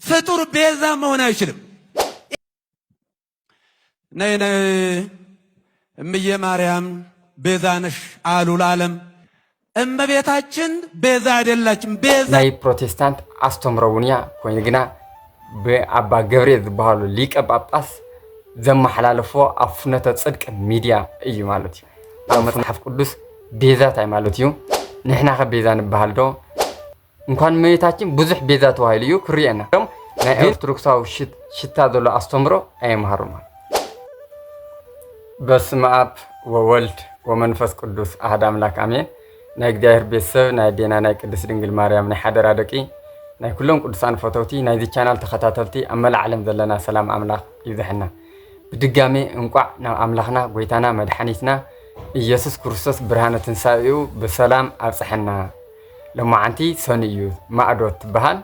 ፍጡር ቤዛ መሆን አይችልም። ነይ እምዬ ማርያም ቤዛ ነሽ አሉ ለዓለም። እመቤታችን ቤዛ አይደላችም። ቤዛ ናይ ፕሮቴስታንት አስተምሮውንያ ኮይን ግና በአባ ገብርኤል ዝበሃሉ ሊቀ ጳጳስ ዘመሓላለፎ አፍነተ ጽድቅ ሚዲያ እዩ ማለት እዩ። ኣብ መጽሐፍ ቅዱስ ቤዛታይ ማለት እዩ። ንሕና ከቤዛ ንበሃል ዶ እንኳን እመቤታችን ብዙሕ ቤዛ ተባሂሉ እዩ ክርየና ናይ ኦርቶዶክሳዊ ሽታ ዘሎ አስተምሮ ኣይመሃሩን። በስመ አብ ወወልድ ወመንፈስ ቅዱስ አሐድ አምላክ አሜን። ናይ እግዚአብሔር ቤተሰብ ናይ ዴና ናይ ቅድስት ድንግል ማርያም ናይ ሓደራ ደቂ ናይ ኩሎም ቅዱሳን ፈተውቲ ናይዚ ቻናል ተኸታተልቲ ኣብ መላእ ዓለም ዘለና ሰላም አምላክ ይብዛሕና። ብድጋሜ እንቋዕ ናብ አምላኽና ጎይታና መድሓኒትና ኢየሱስ ክርስቶስ ብርሃነ ትንሳኤኡ ብሰላም ኣብፅሐና። ለማዓንቲ ሰኒ እዩ ማዕዶት ትበሃል።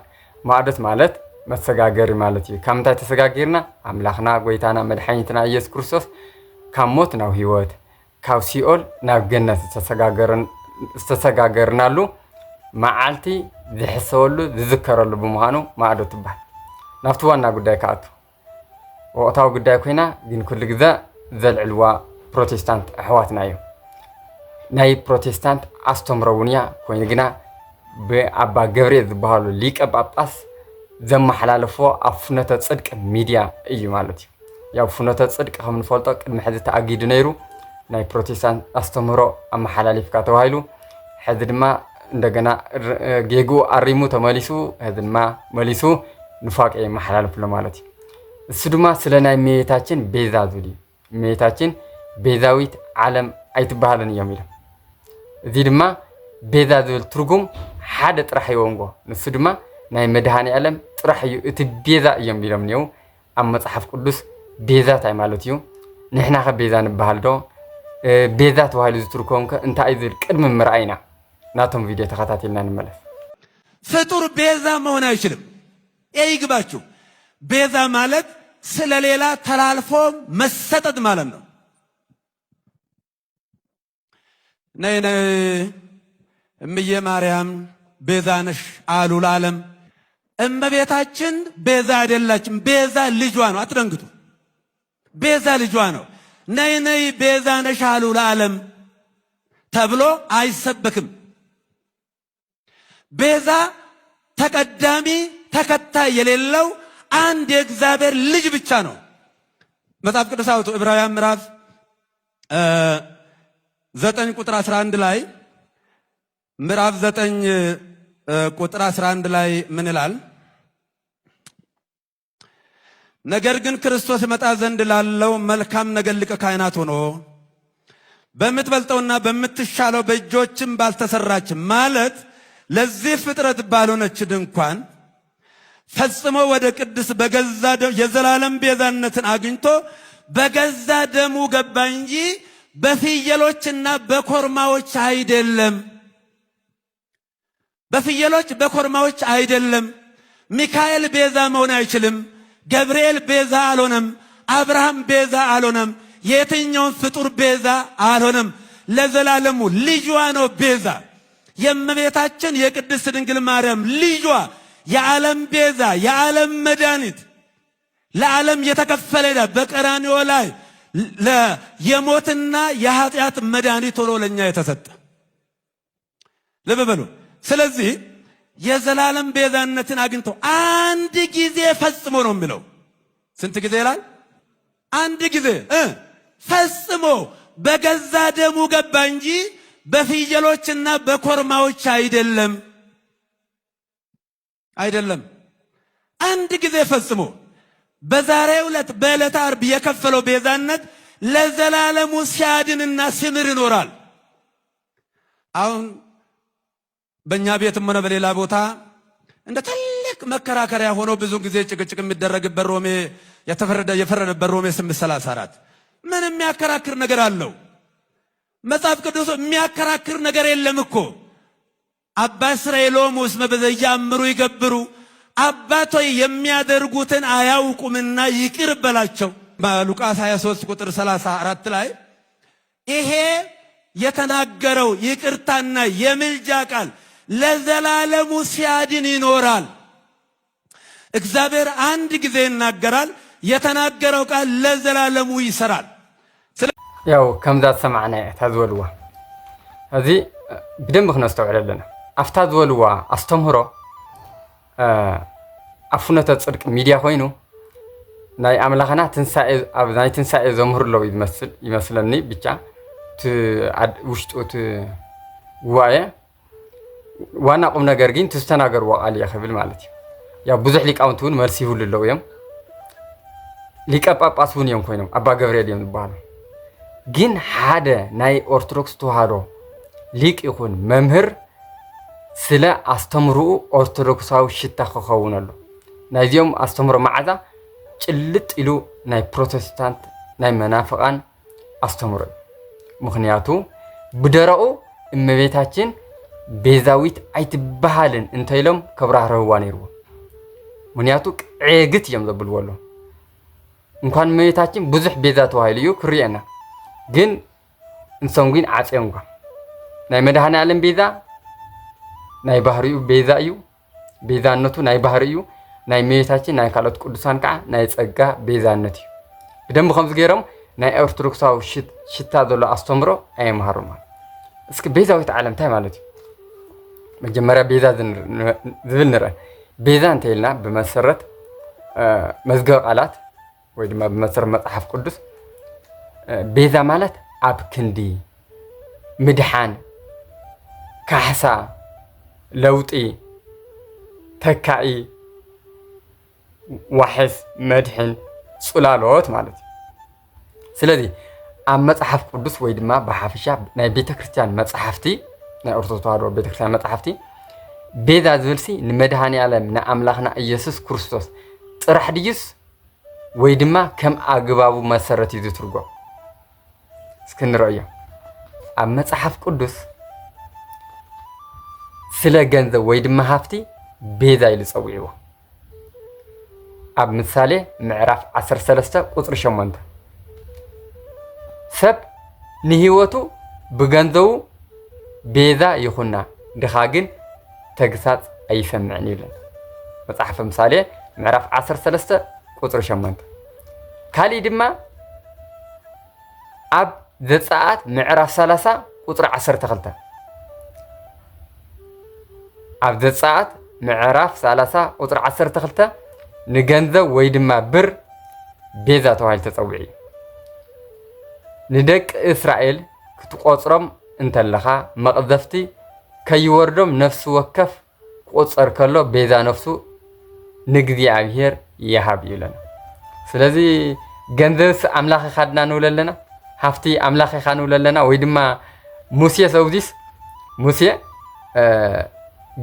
ማዕዶት ማለት መሰጋገሪ ማለት እዩ። ካብ ምንታይ ተሰጋጊርና? አምላኽና ጎይታና መድሓኒትና ኢየሱስ ክርስቶስ ካብ ሞት ናብ ህይወት ካብ ሲኦል ናብ ገነት ዝተሰጋገርናሉ መዓልቲ ዝሕሰበሉ ዝዝከረሉ ብምዃኑ ማዕዶት ትበሃል። ናብቲ ዋና ጉዳይ ከኣቱ ወቕታዊ ጉዳይ ኮይና ግን ኩሉ ግዜ ዘልዕልዋ ፕሮቴስታንት ኣሕዋትና እዩ። ናይ ፕሮቴስታንት አስተምሮውንያ ኮይኑ ግና ብኣባ ገብርኤል ዝበሃሉ ሊቀ ጳጳስ ዘመሓላለፎ ኣብ ፍኖተ ጽድቅ ሚድያ እዩ ማለት እዩ። ያው ፍኖተ ጽድቅ ከም ንፈልጦ ቅድሚ ሕዚ ተኣጊዱ ነይሩ ናይ ፕሮቴስታንት አስተምሮ ኣመሓላሊፍካ ተባሂሉ ሕዚ ድማ እንደገና ጌጉ ኣሪሙ ተመሊሱ ሕዚ ድማ መሊሱ ንፋቅ የመሓላልፍሎ ማለት እዩ። እሱ ድማ ስለ ናይ እመቤታችን ቤዛ ዝብል እዩ። እመቤታችን ቤዛዊት ዓለም ኣይትበሃልን እዮም ኢሎም። እዚ ድማ ቤዛ ዝብል ትርጉም ሓደ ጥራሕ ይወንጎ ንሱ ድማ ናይ መድሃኒ ዓለም ጥራሕ እዩ እቲ ቤዛ እዮም ኢሎም ነው። ኣብ መጽሐፍ ቅዱስ ቤዛታይ ማለት እዩ። ንሕና ከ ቤዛ ንበሃል ዶ ቤዛ ተባሂሉ ዝትርኮም እንታይ እዩ ዝብል ቅድሚ ምርኣይና ናቶም ቪድዮ ተኸታተልና እንመለስ። ፍጡር ቤዛ መሆን አይችልም። ይግባችሁ። ቤዛ ማለት ስለሌላ ተላልፎ መሰጠት ማለት ነው። ነይ እምዬ ማርያም ቤዛ ነሽ አሉ ለዓለም። እመቤታችን ቤዛ አይደላችም። ቤዛ ልጇ ነው። አትደንግጡ። ቤዛ ልጇ ነው። ነይ ቤዛ ነሽ አሉ ለዓለም ተብሎ አይሰበክም። ቤዛ ተቀዳሚ ተከታይ የሌለው አንድ የእግዚአብሔር ልጅ ብቻ ነው። መጽሐፍ ቅዱስ አውጡ ዕብራውያን ምዕራፍ 9 ቁጥር 11 ላይ ምዕራፍ 9 ቁጥር 11 ላይ ምን ይላል? ነገር ግን ክርስቶስ መጣ ዘንድ ላለው መልካም ነገር ሊቀ ካህናት ሆኖ በምትበልጠውና በምትሻለው በእጆችም ባልተሰራች ማለት ለዚህ ፍጥረት ባልሆነች ድንኳን ፈጽሞ ወደ ቅድስ በገዛ ደሙ የዘላለም ቤዛነትን አግኝቶ በገዛ ደሙ ገባ እንጂ በፍየሎችና በኮርማዎች አይደለም። በፍየሎች በኮርማዎች አይደለም። ሚካኤል ቤዛ መሆን አይችልም። ገብርኤል ቤዛ አልሆነም። አብርሃም ቤዛ አልሆነም። የትኛውን ፍጡር ቤዛ አልሆነም። ለዘላለሙ ልጇ ነው ቤዛ። የእመቤታችን የቅድስት ድንግል ማርያም ልጇ የዓለም ቤዛ የዓለም መድኃኒት ለዓለም የተከፈለ ዕዳ በቀራንዮ ላይ የሞትና የኃጢአት መድኃኒት ሆኖ ለኛ የተሰጠ ልብ በሉ። ስለዚህ የዘላለም ቤዛነትን አግኝቶ አንድ ጊዜ ፈጽሞ ነው የሚለው። ስንት ጊዜ ይላል? አንድ ጊዜ ፈጽሞ በገዛ ደሙ ገባ እንጂ በፍየሎችና በኮርማዎች አይደለም። አንድ ጊዜ ፈጽሞ በዛሬው ዕለት በዕለተ ዓርብ የከፈለው ቤዛነት ለዘላለሙ ሲያድንና ሲምር ይኖራል። አሁን በእኛ ቤትም ሆነ በሌላ ቦታ እንደ ትልቅ መከራከሪያ ሆኖ ብዙ ጊዜ ጭቅጭቅ የሚደረግበት ሮሜ የፈረደበት ሮሜ 8:34 ምን የሚያከራክር ነገር አለው? መጽሐፍ ቅዱስ የሚያከራክር ነገር የለም እኮ። አባ እስራኤሎም ውስጥ በዘያምሩ ይገብሩ አባቶይ የሚያደርጉትን አያውቁምና ይቅር በላቸው። በሉቃስ 23 ቁጥር 34 ላይ ይሄ የተናገረው ይቅርታና የምልጃ ቃል ለዘላለሙ ሲያድን ይኖራል። እግዚአብሔር አንድ ጊዜ ይናገራል። የተናገረው ቃል ለዘላለሙ ይሰራል። ያው ከምዛ ሰማዕና ታዝወልዋ እዚ ብደንብ ክነስተውዕል ኣለና ኣፍታ ዝወልዋ ኣስተምህሮ ኣፉነተ ጽድቅ ሚድያ ኮይኑ ናይ ኣምላኽና ትንሳኤ ኣብ ናይ ትንሳኤ ዘምህርለው ይመስለኒ ብቻ ውሽጡ ጉባኤ ዋና ቁም ነገር ግን ትስተናገርዎ ቃል እየ ክብል ማለት እዩ። ያው ብዙሕ ሊቃውንቲ እውን መልሲ ይብሉ ኣለው እዮም። ሊቀ ጳጳስ እውን እዮም ኮይኖም ኣባ ገብርኤል እዮም ዝበሃሉ። ግን ሓደ ናይ ኦርቶዶክስ ተዋህዶ ሊቅ ይኹን መምህር ስለ ኣስተምርኡ ኦርቶዶክሳዊ ሽታ ክኸውን ኣሎ። ናይዚኦም ኣስተምሮ መዓዛ ጭልጥ ኢሉ ናይ ፕሮቴስታንት ናይ መናፍቃን ኣስተምሮ እዩ። ምክንያቱ ብደረቁ እመቤታችን ቤዛዊት ኣይትበሃልን እንተኢሎም ከብራህረህዋ ነይርዎ። ምክንያቱ ቅዕግት እዮም ዘብልዎ ኣሎ። እንኳን እመቤታችን ብዙሕ ቤዛ ተዋሂሉ እዩ ክርየና ግን እንሶም ግን ዓፅዮም ጓ ናይ መድኃኔ ዓለም ቤዛ ናይ ባህሪኡ ቤዛ እዩ። ቤዛነቱ ናይ ባህሪ እዩ። ናይ እመቤታችን ናይ ካልኦት ቅዱሳን ከዓ ናይ ጸጋ ቤዛነት እዩ። ብደንብ ከምዚ ገይሮም ናይ ኦርቶዶክሳዊ ሽታ ዘሎ ኣስተምሮ ኣይመሃሩም። እስኪ ቤዛዊት ዓለም እንታይ ማለት እዩ? መጀመርያ ቤዛ ዝብል ንርአ። ቤዛ እንተኢልና ብመሰረት መዝገበ ቃላት ወይ ድማ ብመሰረት መጽሓፍ ቅዱስ ቤዛ ማለት ኣብ ክንዲ ምድሓን ካሕሳ ለውጢ ተካኢ ዋሕስ መድሕን ጽላሎት ማለት እዩ። ስለዚ ኣብ መጽሓፍ ቅዱስ ወይ ድማ ብሓፈሻ ናይ ቤተክርስትያን መጽሓፍቲ ናይ ኦርቶዶክስ ተዋህዶ ቤተክርስትያን መጽሓፍቲ ቤዛ ዝብልሲ ንመድኃኔ ዓለም ንኣምላኽና ኢየሱስ ክርስቶስ ጥራሕ ድዩስ ወይ ድማ ከም ኣግባቡ መሰረት እዩ ዝትርጎም? እስኪ ንርእዮ። ኣብ መጽሓፍ ቅዱስ ስለ ገንዘብ ወይ ድማ ሃፍቲ ቤዛ ኢሉ ፀዊዕዎ። ኣብ ምሳሌ ምዕራፍ 13 ቁጥሪ 8 ሰብ ንህይወቱ ብገንዘቡ ቤዛ ይኹና ድኻ ግን ተግሳጽ ኣይሰምዕን ይብለን። መጽሓፍ ምሳሌ ምዕራፍ 13 ቁጥሪ 8 ካልእ ድማ ኣብ ዘጸአት ምዕራፍ 30 ቁጥሪ 12 ኣብ ዘጸአት ምዕራፍ 30 ቁጥሪ 12 ንገንዘብ ወይ ድማ ብር ቤዛ ተባሂሉ ተጸዊዑ እዩ። ንደቂ እስራኤል ክትቆጽሮም እንተለኻ መቕዘፍቲ ከይወርዶም ነፍሲ ወከፍ ክቆጸር ከሎ ቤዛ ነፍሱ ንእግዚአብሔር ይሃብ ይብለና። ስለዚ ገንዘብስ ኣምላኽ ኢኻ ድና ንብል ኣለና፣ ሃፍቲ ኣምላኽ ኢኻ ንብል ኣለና። ወይ ድማ ሙሴ ሰውዚስ ሙሴ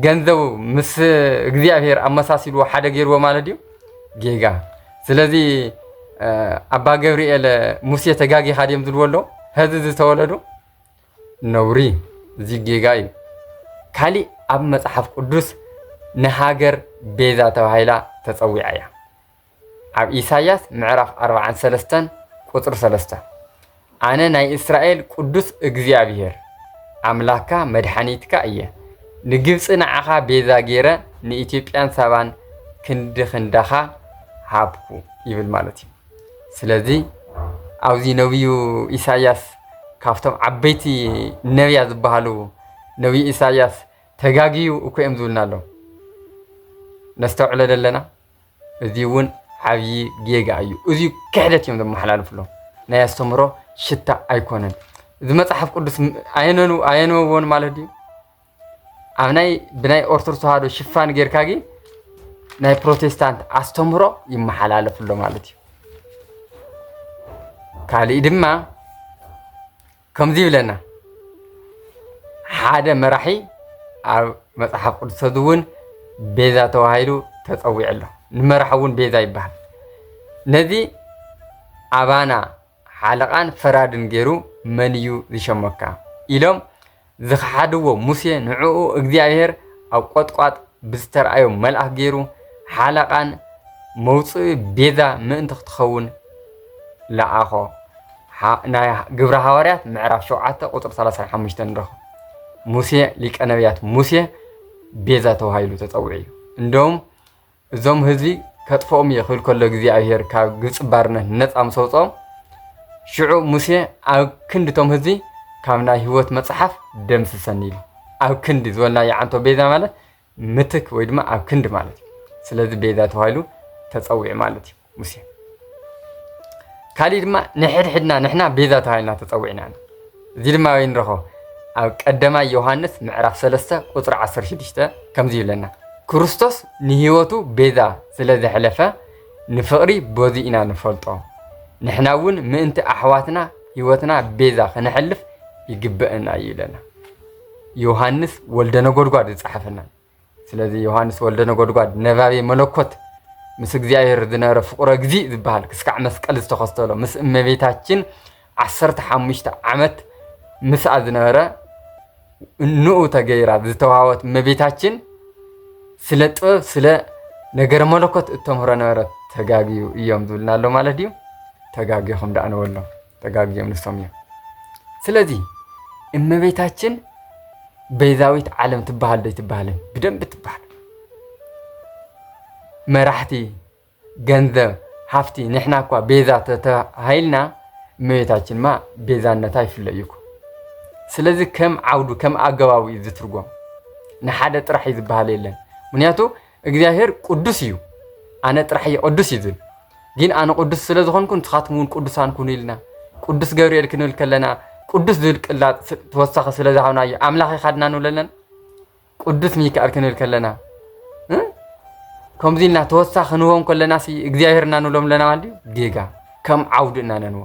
ገንዘቡ ምስ እግዚአብሔር ኣመሳሲልዎ ሓደ ገይርዎ ማለት እዩ ጌጋ። ስለዚ ኣባ ገብርኤል ሙሴ ተጋጊኻ ድዮም ዝብልዎ ኣሎ። ህዚ ዝተወለዱ ነውሪ እዚ ጌጋ እዩ። ካልእ ኣብ መጽሓፍ ቅዱስ ንሃገር ቤዛ ተባሂላ ተጸዊዓ እያ። ኣብ ኢሳያስ ምዕራፍ 43 ቁጥሪ 3 ኣነ ናይ እስራኤል ቅዱስ እግዚአብሔር ኣምላክካ መድኃኒትካ እየ ንግብፂ ንዓኻ ቤዛ ገይረ ንኢትዮጵያን ሳባን ክንዲ ክንዳኻ ሃብኩ ይብል ማለት እዩ። ስለዚ ኣብዚ ነቢዩ ኢሳያስ ካብቶም ዓበይቲ ነቢያ ዝበሃሉ ነቢይ ኢሳያስ ተጋጊዩ እኮ እዮም ዝብልና ኣሎ። ነስተውዕለ ዘለና እዚ እውን ዓብዪ ጌጋ እዩ። እዚ ክሕደት እዮም ዘመሓላልፍሎ ናይ ኣስተምህሮ ሽታ ኣይኮነን። እዚ መጽሓፍ ቅዱስ ኣየንበብዎን ማለት እዩ። ኣብ ብናይ ኦርቶዶክስ ተዋህዶ ሽፋን ጌርካ ጊ ናይ ፕሮቴስታንት ኣስተምህሮ ይመሓላለፍሎ ማለት እዩ። ካልእ ድማ ከምዚ ይብለና ሓደ መራሒ ኣብ መጽሓፍ ቅዱስ እውን ቤዛ ተባሂሉ ተጸዊዑ ኣሎ። ንመራሒ እውን ቤዛ ይበሃል። ነዚ ኣባና ሓለቓን ፈራድን ገይሩ መን እዩ ዝሸመካ ኢሎም ዝኸሓድዎ ሙሴ ንዕኡ እግዚአብሔር ኣብ ቆጥቋጥ ብዝተረኣዮ መልኣክ ገይሩ ሓለቓን መውፅኢ ቤዛ ምእንቲ ክትኸውን ለኣኾ። ናይ ግብረ ሐዋርያት ምዕራፍ 7 ቁጥሪ 35 ንረኽቦ። ሙሴ ሊቀ ነቢያት ሙሴ ቤዛ ተባሂሉ ተጸዊዑ እዩ። እንደውም እዞም ህዝቢ ከጥፎም ይኽእል ከሎ እግዚአብሔር ካብ ግብፅ ባርነት ነፃ ምሰውፆም ሽዑ ሙሴ ኣብ ክንድቶም ህዝቢ ካብ ናይ ህይወት መፅሓፍ ደምስሰኒ ኢሉ ኣብ ክንዲ ዝበልና የዓንቶ ቤዛ ማለት ምትክ ወይ ድማ ኣብ ክንዲ ማለት እዩ ስለዚ ቤዛ ተባሂሉ ተፀዊዕ ማለት እዩ ሙሴ ካሊእ ድማ ንሕድሕድና ንሕና ቤዛ ተባሂልና ተፀዊዕና እዚ ድማ ወይ ንረኽቦ ኣብ ቀዳማይ ዮሃንስ ምዕራፍ 3 ቁፅሪ 16 ከምዚ ይብለና ክርስቶስ ንህይወቱ ቤዛ ስለ ዘሕለፈ ንፍቕሪ በዚ ኢና ንፈልጦ ንሕና እውን ምእንቲ ኣሕዋትና ህይወትና ቤዛ ክነሕልፍ ይግበአና እዩ ይብለና ዮሃንስ ወልደ ነጎድጓድ ዝፀሓፈና ስለዚ ዮሃንስ ወልደ ነጎድጓድ ነባቤ መለኮት ምስ እግዚአብሔር ዝነበረ ፍቁረ እግዚእ ዝበሃል ክስካዕ መስቀል ዝተኸስተሎ ምስ እመቤታችን 15 ዓመት ምስኣ ዝነበረ ንኡ ተገይራ ዝተዋሃወት እመቤታችን ስለ ጥበብ ስለ ነገረ መለኮት እተምህሮ ነበረት ተጋጊዩ እዮም ዝብልና ኣሎ ማለት እዩ ተጋጊኹም ዳኣነወሎ ተጋጊዮም ንሶም እዮም ስለዚ እመቤታችን ቤዛዊት ዓለም ትበሃል ዶ ይትበሃልን ብደንብ ትበሃል መራሕቲ ገንዘብ ሃፍቲ ንሕና እኳ ቤዛ ተተባሂልና እመቤታችን ማ ቤዛነታ ይፍለይ እኮ ስለዚ ከም ዓውዱ ከም ኣገባቡ እዩ ዝትርጎም ንሓደ ጥራሕ እዩ ዝበሃል የለን ምክንያቱ እግዚአብሔር ቅዱስ እዩ ኣነ ጥራሕ ቅዱስ እዩ ዝብል ግን ኣነ ቅዱስ ስለ ዝኾንኩ ንስኻትኩም እውን ቅዱሳን ኩኑ ኢልና ቅዱስ ገብርኤል ክንብል ከለና ቅዱስ ዝብል ቅላጥ ተወሳኺ ስለ ዝሃብናዮ ኣምላኽ ይኻድና ንብል ኣለና ቅዱስ ሚካኤል ክንብል ከለና ከምዚ ኢልና ተወሳኺ ክንህቦም ከለና እግዚኣብሔርና ንብሎም ኣለና ማለት እዩ ጌጋ ከም ዓውዱ ኢና ነንቦ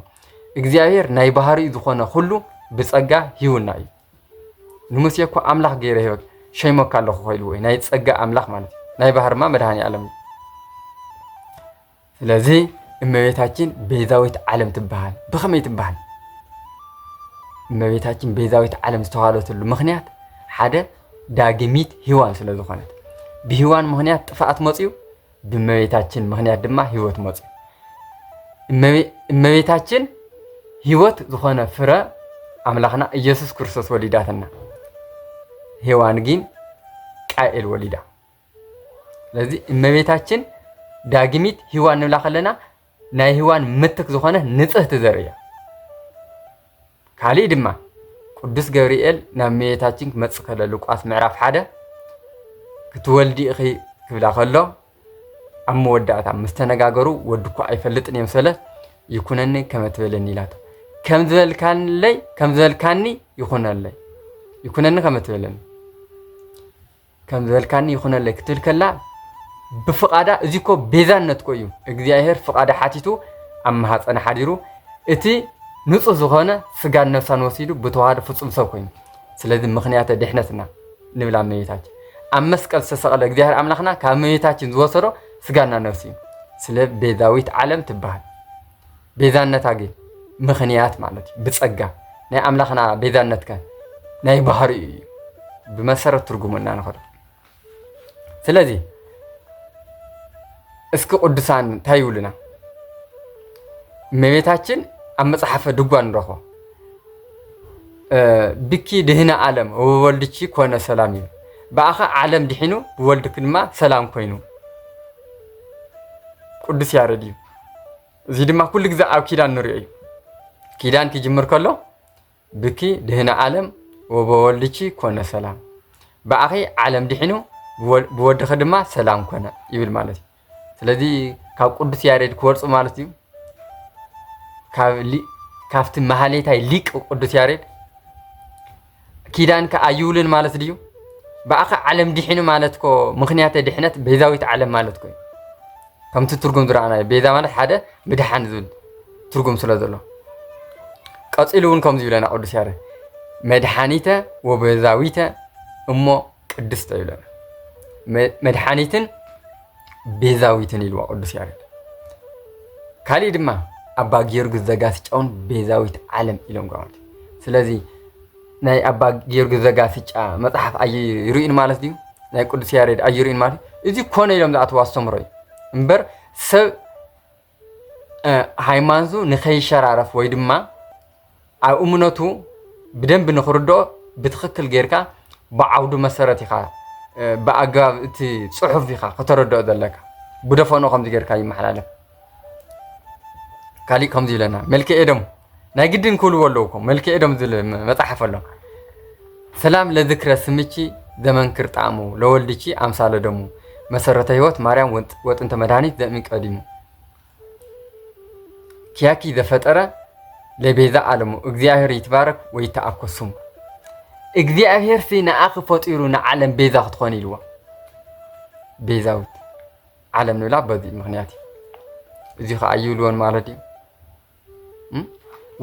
እግዚኣብሔር ናይ ባህሪኡ ዝኾነ ኩሉ ብፀጋ ሂውና እዩ ንሙሴ እኮ ኣምላኽ ገይረ ሂበክ ሸይሞካ ኣለኹ ኮይልዎ ናይ ፀጋ ኣምላኽ ማለት እዩ ናይ ባህርማ መድሃኒ ዓለም እዩ ስለዚ እመቤታችን ቤዛዊት ዓለም ትበሃል ብኸመይ ትበሃል እመቤታችን ቤዛዊት ዓለም ዝተባሃለትሉ ምክንያት ሓደ ዳግሚት ሂዋን ስለ ዝኾነት ብሂዋን ምክንያት ጥፍኣት መፅዩ ብእመቤታችን ምክንያት ድማ ሂወት መፅዩ እመቤታችን ሂወት ዝኾነ ፍረ ኣምላኽና ኢየሱስ ክርስቶስ ወሊዳትና ሄዋን ግን ቃኤል ወሊዳ ስለዚ እመቤታችን ዳግሚት ሂዋን ንብላ ከለና ናይ ሂዋን ምትክ ዝኾነ ንፅህቲ ዘርእያ ካሊእ ድማ ቅዱስ ገብርኤል ናብ እመቤታችን ክመፅእ ከሎ ሉቃስ ምዕራፍ 1 ክትወልዲ ኢኺ ክብላ ከሎ ኣብ መወዳእታ ምስ ተነጋገሩ ወዲ እኳ ኣይፈልጥን እዮም ስለ ይኩነኒ ከመ ትበለኒ ኢላቶ ከም ዝበልካኒ ይኹነለይ ይኩነኒ ከመ ትበለኒ ከም ዝበልካኒ ይኹነለይ ክትብል ከላ ብፍቃዳ እዚ እኮ ቤዛነት እኮ እዩ እግዚኣብሔር ፍቃዳ ሓቲቱ ኣብ ማህፀና ሓዲሩ እቲ ንጹህ ዝኾነ ስጋን ነፍሳን ወሲዱ ብተዋህዶ ፍጹም ሰብ ኮይኑ ስለዚ ምክንያት ድሕነትና ንብላ እመቤታችን ኣብ መስቀል ዝተሰቐለ እግዚኣብሔር ኣምላኽና ካብ እመቤታችን ዝወሰዶ ስጋና ነፍሲ እዩ ስለ ቤዛዊት ዓለም ትበሃል ቤዛነታ ግን ምክንያት ማለት እዩ ብፀጋ ናይ ኣምላኽና ቤዛነትከ ናይ ባህሪ እዩ ብመሰረት ትርጉሙና ንኸዶ ስለዚ እስኪ ቅዱሳን እንታይ ይብሉና እመቤታችን ኣብ መፅሓፈ ድጓ ንረኽቦ ብኪ ድህነ ዓለም ወወልድኪ ኮነ ሰላም እዩ ብኣኸ ዓለም ድሒኑ ብወልድክ ድማ ሰላም ኮይኑ ቅዱስ ያሬድ እዩ እዚ ድማ ኩሉ ግዜ ኣብ ኪዳን ንሪኦ እዩ ኪዳን ክጅምር ከሎ ብኪ ድህነ ዓለም ወወልድኪ ኮነ ሰላም ብኣኸ ዓለም ድሒኑ ብወድኺ ድማ ሰላም ኮነ ይብል ማለት እዩ ስለዚ ካብ ቅዱስ ያሬድ ክወርፁ ማለት እዩ ካብቲ ማህሌታይ ሊቅ ቅዱስ ያሬድ ኪዳንከ ኣይውልን ማለት ድዩ ብኣኸ ዓለም ድሒኑ ማለት ኮ ምክንያት ድሕነት ቤዛዊት ዓለም ማለት ኮ ከምቲ ትርጉም ዝረኣናዮ ቤዛ ማለት ሓደ ምድሓን ዝብል ትርጉም ስለ ዘሎ ቀፂሉ እውን ከምዚ ይብለና ቅዱስ ያሬድ መድሓኒተ ወቤዛዊተ እሞ ቅድስተ ይብለና መድሓኒትን ቤዛዊትን ኢልዋ ቅዱስ ያሬድ ካሊእ ድማ ኣባ ጊዮርጊስ ዘጋስጫውን ቤዛዊት ዓለም ኢሎም ማለት ስለዚ ናይ ኣባ ጊዮርጊስ ዘጋስጫ መፅሓፍ ኣይርኡን ማለት እዩ ናይ ቅዱስ ያሬድ ኣይርኡን ማለት እዚ ኮነ ኢሎም ዝኣተዋ ኣስተምሮ እዩ እምበር ሰብ ሃይማኖቱ ንኸይሸራረፍ ወይ ድማ ኣብ እምነቱ ብደንብ ንኽርድኦ ብትክክል ጌርካ ብዓውዱ መሰረት ኢኻ ብኣገባብ እቲ ፅሑፍ ኢኻ ከተረድኦ ዘለካ بدفنو خمس جير كاي محلالة كالي خمس لنا ملك إدم ناجدين كل ولوكم ملك إدم ذل متحف الله سلام لذكرى سميتي زمن كرت عمو لولدتي أمثال دمو مسرة هيوت مريم وات أنت مداني ذمك قديمو كياكي ذا فترة لبيذا عالمو እግዚአብሔር يتبارك ويتأكسم እግዚአብሔር فينا أخ فطيرونا عالم بيذا خطخوني لوا بيذاوت عالم نلا بدي مغنياتي زي خايولون مالدي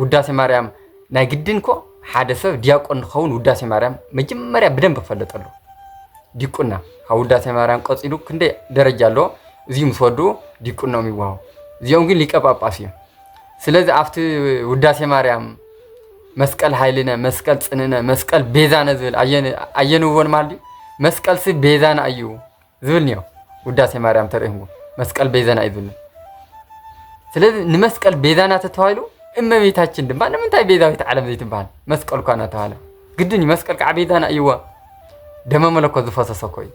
ውዳሴ ማርያም ናይ ግድንኮ ሓደ ሰብ ዲያቆን ኸውን ውዳሴ ማርያም መጀመሪያ በደንብ ፈለጠሉ ዲቁና ውዳሴ ማርያም ቀጽሉ ክንደ ደረጃ አለ እዚ ምስወዱ ዲቁናው የሚዋው እዚያው ግን ሊቀ ጳጳስ እዩ ስለዚህ አፍቲ ውዳሴ ማርያም መስቀል ኃይልነ መስቀል ጽንነ መስቀል ቤዛነ ዝብል አየንወን ማለት መስቀል ሲ ቤዛና እዩ ዝብል ነው ውዳሴ ማርያም ተርእንጉ መስቀል ቤዛና ይብል ስለዚህ ንመስቀል ቤዛና ተተዋይሉ እመቤታችን ድማ ንምንታይ ቤዛዊት ዓለም ዘይትባል መስቀል ኳና ተባለ ግድን መስቀል ከ ቤዛና እዩ ደመ መለኮት ዝፈሰሰ ኮይ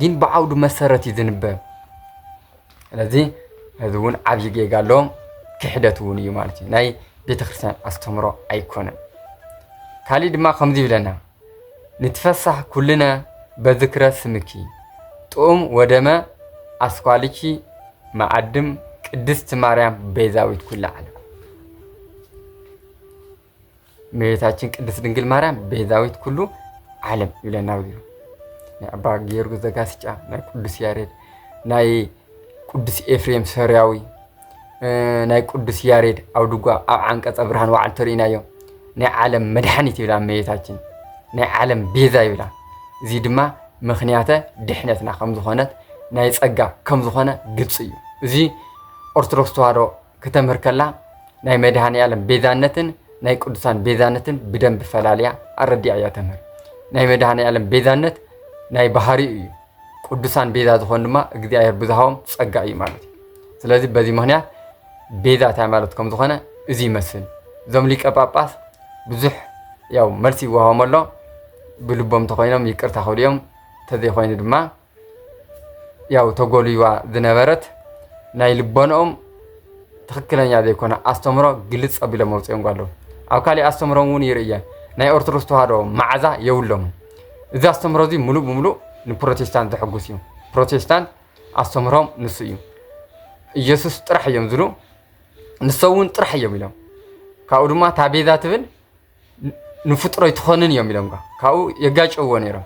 ግን በአውዱ መሰረት ይዝንበ ስለዚህ ህዝቡን ዓብይ ጌጋሎም ክሕደቱን እዩ ማለት እዩ ናይ ቤተክርስቲያን አስተምሮ አይኮነን ካሊ ድማ ከምዚ ይብለና ንትፈሳህ ኩልነ በዝክረ ስምኪ ጦም ወደመ አስኳልቺ ማዕድም ቅድስት ማርያም ቤዛዊት ኩሉ ዓለም እመቤታችን ቅድስት ድንግል ማርያም ቤዛዊት ኩሉ ዓለም ይብለና ወዲሁ ናይ አባ ጊዮርጊስ ዘጋስጫ ናይ ቅዱስ ያሬድ ናይ ቅዱስ ኤፍሬም ሰሪያዊ ናይ ቅዱስ ያሬድ አውድጓ ኣብ አንቀጸ ብርሃን ዋዕል ተርእናዮ ናይ ዓለም መድኃኒት ይብላ እመቤታችን ናይ ዓለም ቤዛ ይብላ እዚ ድማ ምኽንያተ ድሕነትና ከም ዝኾነት ናይ ጸጋ ከም ዝኾነ ግልጽ እዩ እዚ ኦርቶዶክስ ተዋህዶ ከተምህር ከላ ናይ መድኃኒ ዓለም ቤዛነትን ናይ ቅዱሳን ቤዛነትን በደንብ ፈላልያ አረዲያ ያተምህር ናይ መድኃኒ ዓለም ቤዛነት ናይ ባህሪ እዩ ቅዱሳን ቤዛ ዝኾን ድማ እግዚአብሔር ብዛሃዎም ጸጋ እዩ ማለት ስለዚህ በዚህ ምክንያት ቤዛ ታይ ማለት ከም ዝኾነ እዚ ይመስል ዞም ሊቀ ጳጳስ ብዙሕ ያው መልሲ ይዋሃቦም ኣሎ ብልቦም ተኮይኖም ይቅርታ ኸውልዮም ተዘይኮይኑ ድማ ያው ተጎልዩዋ ዝነበረት ናይ ልቦኖም ትክክለኛ ዘይኮነ አስተምሮ ግልጽ አቢሎም ወጽኦም ጓለው ኣብ ካሊ አስተምሮም እውን ይርያ ናይ ኦርቶዶክስ ተዋህዶ ማዕዛ የውሎም እዚ አስተምሮ እዚ ሙሉ በሙሉ ንፕሮቴስታንት ዝሕጉስ እዩ ፕሮቴስታንት አስተምሮም ንሱ እዩ ኢየሱስ ጥራሕ እዮም ዝሉ ንሰውን ጥራሕ እዮም ኢሎም ካብኡ ድማ ታቤዛ ትብል ንፍጥሮ ይትኾንን እዮም ኢሎም ካብኡ የጋጨዎ ነይሮም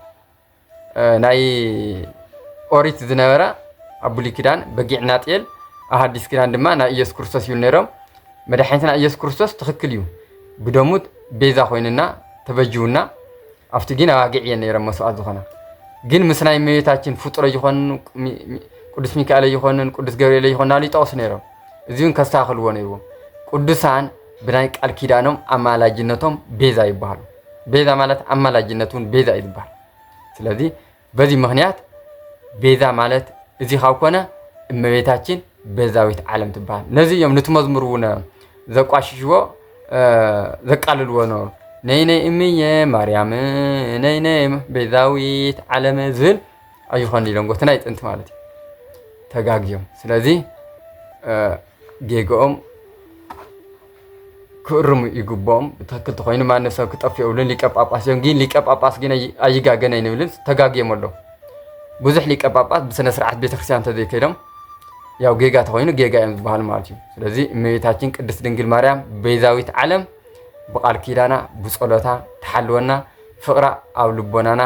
ናይ ኦሪት ዝነበረ ኣብ ብሉይ ኪዳን በጊዕና ጤል አሐዲስ ኪዳን ድማ ናይ ኢየሱስ ክርስቶስ ይብል ነይሮም መድኃኒትና ኢየሱስ ክርስቶስ ትክክል እዩ ብደሙት ቤዛ ኮይንና ተበጅውና አፍቲ ግን አጋግዕየ ነይሮም መስዋዕት ዝኾና ግን ምስ ናይ እመቤታችን ፍጡር ይኾን ቅዱስ ሚካኤል ይኾንን ቅዱስ ገብርኤል ይኾንና ሊጣውስ ነይሮም እዚውን ከስተኻኽልዎ ነይሩ ቅዱሳን ብናይ ቃል ኪዳኖም አማላጅነቶም ቤዛ ይባሉ ቤዛ ማለት አማላጅነቱን ቤዛ ይባል ስለዚህ በዚህ ምክንያት ቤዛ ማለት እዚ ካብኮነ እመቤታችን ቤዛዊት ዓለም ትባል ነዚ እዮም ንትመዝምሩነ ዘቋሽሽዎ ዘቃልልዎ ነው ነይ ነይ እምየ ማርያም ነይ ነይ ቤዛዊት ዓለም ዝብል አይኾን ኢሎም ጎተናይ ጥንት ማለት ተጋግዮም ስለዚህ ጌጎም ክርሙ ይግቦም ተክል ተኮይኑ ማነ ሰብ ክጠፍየውልን ሊቀ ጳጳስ ግን ሊቀ ጳጳስ ግን አይጋገነ ይንብልን ተጋግዮም ኣሎ ብዙሕ ሊቀ ጳጳስ በስነ ስርዓት ቤተክርስቲያን ተዘይከዶም ያው ጌጋ ተኮይኑ ጌጋ እዮም ዝበሃል ማለት እዩ ስለዚህ እመቤታችን ቅድስት ድንግል ማርያም ቤዛዊት ዓለም በቃል ኪዳና ብጸሎታ ተሐልወና ፍቅራ ኣብ ልቦናና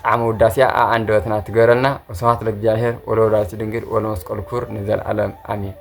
ጣዕመ ውዳሴያ አንደበትና ትገረልና ወስብሐት ለእግዚአብሔር ወለወላዲቱ ድንግል ወለመስቀሉ ክቡር ንዘለዓለም አሜን